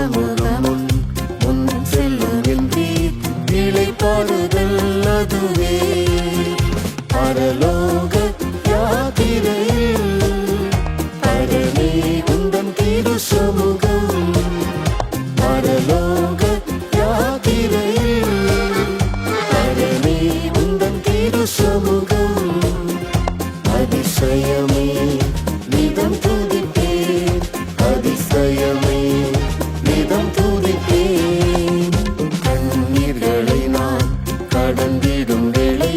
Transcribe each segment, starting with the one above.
சமூகம் முன் செல்லும் என்றீர் இளைப்பாறுதல் அதுவே பரலோக யாத்திரையில் பரமே உந்தன் திரு சமூகம் பரலோக யாத்திரையில் பரமே உந்தன் திரு சமூகம் அதிசயமே நிதம் துதிப்பேன் அதிசயமே நிதம் துதிப்பேன் கண்ணீர்களை நான் கடந்திடும் வேளை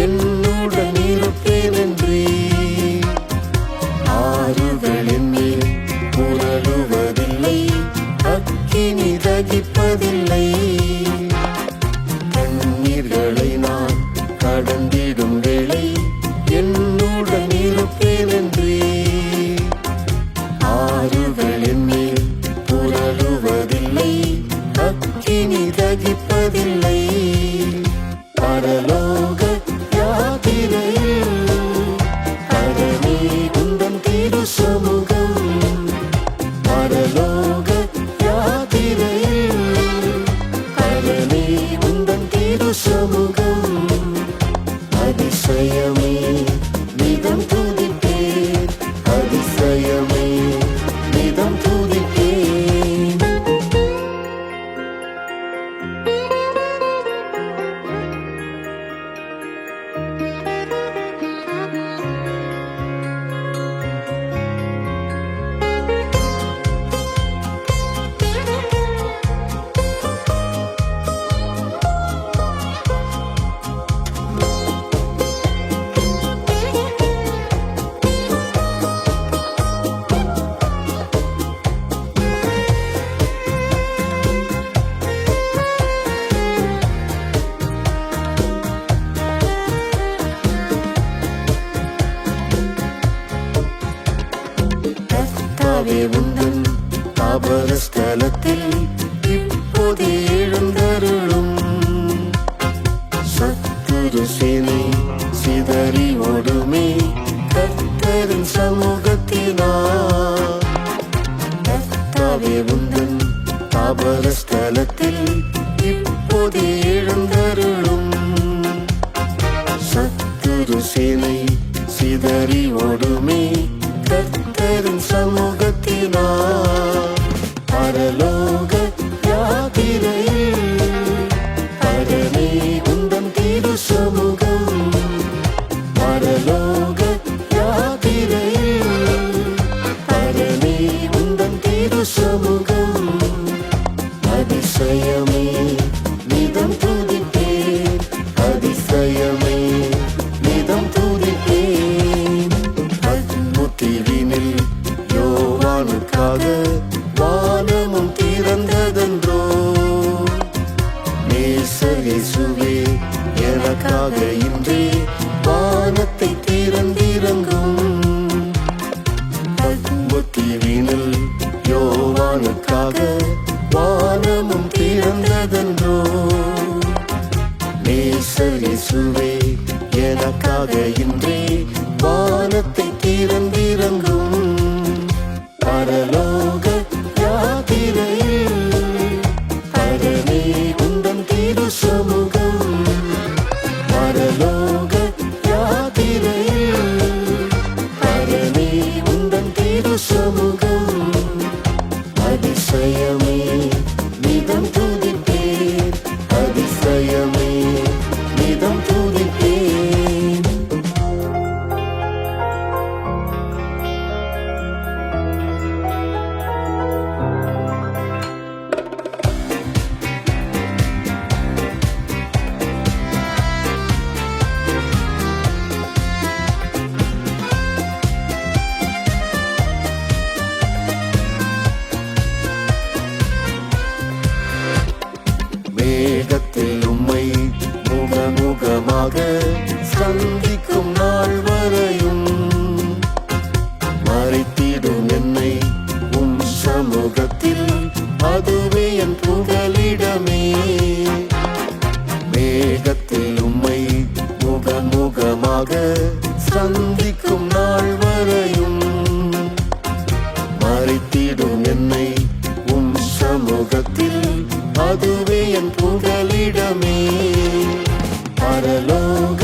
என்னுடன் இருப்பேன் என்றே ஆறுகளின் மேல் புரளுவதில்லை அக்கினி தகிப்பதில்லை கண்ணீர்களை நான் கடந்திடும் வேளை என்னுடன் இருப்பேன் என்றே ஆறுகளின் மேல் புரளுவதில்லை அக்கினி தகிப்பதில்லை பரலோக யாத்திரையில் பரமே உந்தன் திரு சமூகம் பரலோக யாத்திரையில் பரமே உந்தன் திரு சமூகம் அதிசயமே நிதம் துதிப்பேன் அதிசயமே நிதம் துதிப்பேன் கர்த்தாவே உந்தன் தாபரஸ்தலத்தில் இப்போதே எழுந்தருளும் சத்துரு சேனை சிதறி ஓடுமே கர்த்தரின் சமூகத்தினார் கர்த்தாவே உந்தன் தாபரஸ்தலத்தில் இப்போதே எழுந்தருளும் சத்துரு சேனை சிதறி ஓடுமே கர்த்தரின் சமூகத்தினார் பரலோக யாத்திரையில் பரமே உந்தன் திரு சமூகம் பரலோக யாத்திரையில் பரமே உந்தன் திரு சமூகம் அதிசயமே நிதம் துதிப்பேன் அதிசயமே நிதம் துதிப்பேன் அற்புதத்தினில் யோவானுக்காக வானமும் திறந்ததென்றோ நேசர் இயேசுவே எனக்காக இன்றே வானத்தை திறந்திறங்கும் அற்புதத்தினில் யோவானுக்காக வானமும் திறந்ததென்றோ நேசர் இயேசுவே எனக்காக இன்றே வானத்தை திறந்திறங்கும் பரலோக யாத்திரையில் பரமே உந்தன் திரு சமூகம் பரலோக யாத்திரையில் பரமே உந்தன் திரு சமூகம் அதிசயமே நிதம் துதிப்பேன் அதிசயமே நிதம் துதிப்பேன் மேகத்தில் உம்மை முகமுகமாக சந்திக்கும் நாள் வரையும் மறைத்திடும் என்னை உம் சமூகத்தில் அதுவே என் புகலிடமே மேகத்தில் உம்மை முகமுகமாக சந்திக்கும் நாள் வரையும் மறைத்திடும் என்னை உம் சமூகத்தில் அதுவே என் புகலிடமே. பரலோக